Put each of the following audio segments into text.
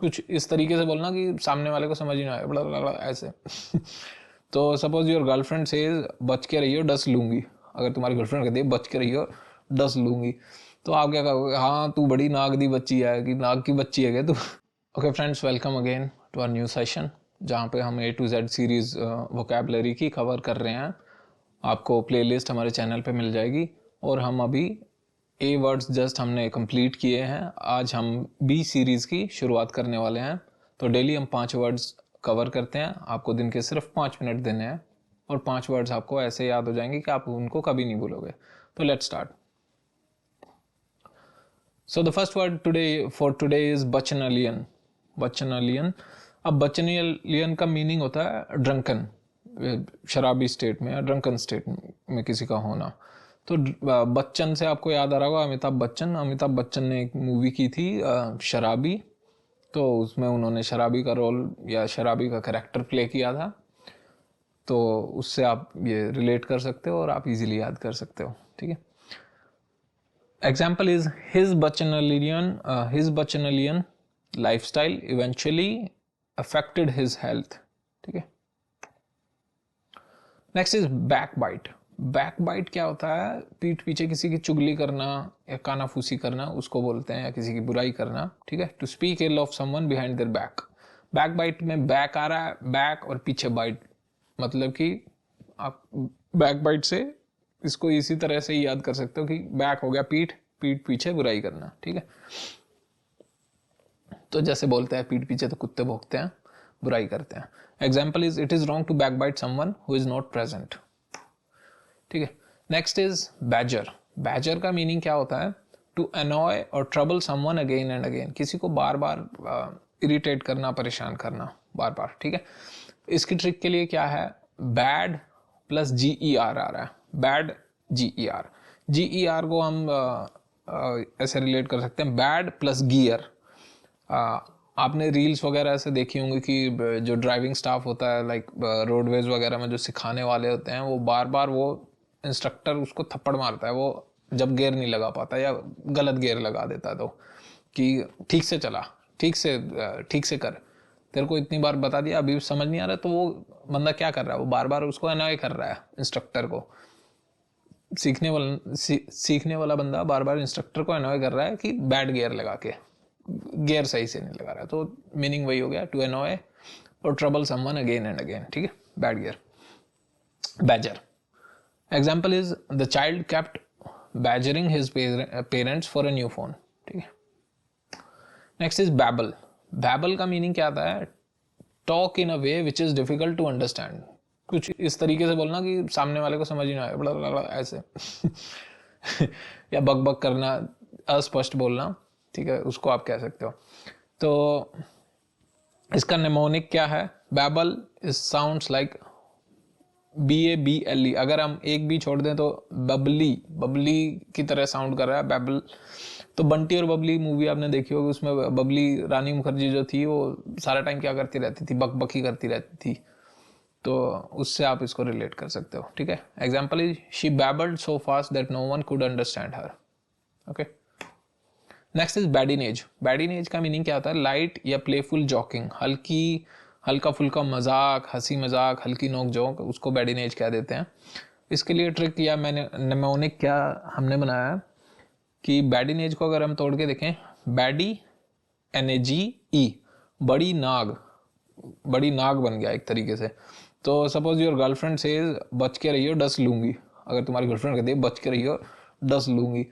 कुछ इस तरीके से बोलना कि सामने वाले को समझ ही ना आए, बड़ा बड़ा ऐसे। तो सपोज योर गर्लफ्रेंड सेज बच के रहियो डस लूंगी। अगर तुम्हारी गर्लफ्रेंड कहती है बच के रहियो डस लूंगी, तो आप क्या कहोगे? हाँ तू बड़ी नाग दी बच्ची है, कि नाग की बच्ची है क्या तू? Okay friends, welcome again to our new session, जहाँ पे हम A to Z series vocabulary की कवर कर रहे हैं। आपको प्लेलिस्ट हमारे चैनल पे मिल जाएगी। और हम अभी A वर्ड्स जस्ट हमने कंप्लीट किए हैं। आज हम B सीरीज़ की शुरुआत करने वाले हैं। तो डेली हम 5 वर्ड्स कवर करते हैं। आपको दिन के सिर्फ 5 मिनट देने हैं और 5 वर्ड्स आपको ऐसे याद हो जाएंगे कि आप उनको कभी नहीं भूलोगे। तो let's start. So the first word for today is bacchanalian. Bacchanalian. अब bacchanalian का मीनिंग होता है ड्रंकन, शराबी स्टेट में या ड्रंकन स्टेट में किसी का होना। तो बच्चन से आपको याद आ रहा होगा अमिताभ बच्चन ने एक मूवी की थी शराबी। तो उसमें उन्होंने शराबी का रोल या शराबी का कैरेक्टर प्ले किया था। तो उससे आप ये रिलेट कर सकते हो और आप इजीली याद कर सकते हो। ठीक है। Example is his bacchanalian lifestyle eventually affected his health. ठीक है। Next is backbite. बैकबाइट क्या होता है? पीठ पीछे किसी की चुगली करना या कानाफूसी करना, उसको बोलते हैं, या किसी की बुराई करना। ठीक है। To speak ill of someone behind their back. Backbite में बैक आ रहा है, बैक और पीछे बाइट, मतलब कि आप बैकबाइट से इसको इसी तरह से ही याद कर सकते हो कि बैक हो गया पीठ, पीठ पीछे बुराई करना। ठीक है। तो जैसे बोलते हैं पीठ पीछे तो कुत्ते भौंकते हैं, बुराई करते हैं। Example is it is wrong to backbite someone who is not present. ठीक है। Next is badger. बैजर का मीनिंग क्या होता है? टू अनॉय और trouble someone again and again. किसी को बार बार इरिटेट करना, परेशान करना बार बार। ठीक है। इसकी ट्रिक के लिए क्या है? बैड प्लस GER आ रहा है, बैड GER। GER को हम ऐसे रिलेट कर सकते हैं, बैड प्लस गियर। आपने रील्स वगैरह ऐसे देखी होंगी कि जो ड्राइविंग स्टाफ होता है, लाइक रोडवेज वगैरह में जो सिखाने वाले होते हैं, वो बार बार वो इंस्ट्रक्टर उसको थप्पड़ मारता है वो जब गियर नहीं लगा पाता या गलत गियर लगा देता है, तो कि ठीक से चला, ठीक से कर, तेरे को इतनी बार बता दिया अभी समझ नहीं आ रहा। तो वो बंदा क्या कर रहा है? वो बार बार उसको अनॉय कर रहा है, इंस्ट्रक्टर को। सीखने वाला बंदा बार बार इंस्ट्रक्टर को अनॉय कर रहा है कि बैड गियर लगा के, गियर सही से नहीं लगा रहा है। तो मीनिंग वही हो गया, टू अनॉय और trouble someone again and again. ठीक है। Bad gear, badger. Example is the child kept badgering his parents for a new phone. ठीक है। Next is Behbal. बैबल का मीनिंग क्या आता है? Talk in a way which is difficult to understand. कुछ इस तरीके से बोलना कि सामने वाले को समझ ही ना आए, बड़ा बड़ा ऐसे। या बक बक करना, अस्पष्ट बोलना। ठीक है, उसको आप कह सकते हो। तो इसका नेमोनिक क्या है? Babble is sounds like BABLE। अगर हम एक भी छोड़ दें तो बबली, बबली की तरह साउंड कर रहा है बैबल। तो बंटी और बबली मूवी आपने देखी होगी, उसमें बबली रानी मुखर्जी जो थी वो सारा टाइम क्या करती रहती थी? बकबकी करती रहती थी। तो उससे आप इसको रिलेट कर सकते हो। ठीक है। Example is she babbled so fast that no one could understand her. Okay. Next is badinage. Badinage का मीनिंग क्या होता है? लाइट या प्लेफुल जॉकिंग, हल्का फुल्का मजाक, हंसी मजाक, हल्की नोक जोक, उसको बैडिनेज कह देते हैं। इसके लिए ट्रिक या मैंने नेमोनिक क्या हमने बनाया कि बैडिनेज को अगर हम तोड़ के देखें, बैडी NAGE, बड़ी नाग, बड़ी नाग बन गया एक तरीके से। तो सपोज योर गर्लफ्रेंड सेज बच के रहियो डस लूंगी। अगर तुम्हारी गर्लफ्रेंड कहती है बच के रहियो डस लूंगी,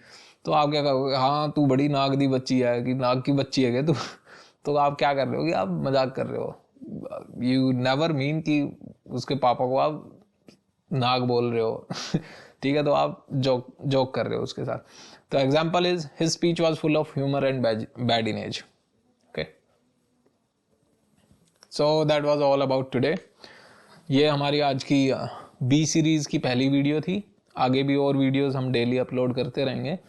तो आप क्या कहोगे? हाँ तू बड़ी नाग दी बच्ची है, कि नाग की बच्ची है क्या तू? तो आप क्या कर रहे हो कि आप मजाक कर रहे हो। यू नेवर मीन कि उसके पापा को आप नाग बोल रहे हो। ठीक है। तो आप जोक कर रहे हो उसके साथ। तो example is his speech was full of humour and बैडिनेज। Okay. So that was all about today. ये हमारी आज की B सीरीज़ की पहली वीडियो थी। आगे भी और वीडियोस हम डेली अपलोड करते रहेंगे।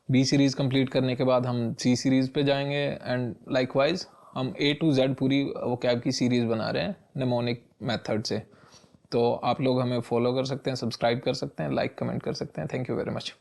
B सीरीज़ कंप्लीट करने के बाद हम C सीरीज़ पे जाएंगे एंड लाइकवाइज हम A to Z पूरी वोकैब की सीरीज़ बना रहे हैं नेमोनिक मेथड से। तो आप लोग हमें फॉलो कर सकते हैं, सब्सक्राइब कर सकते हैं, लाइक कमेंट कर सकते हैं। Thank you very much.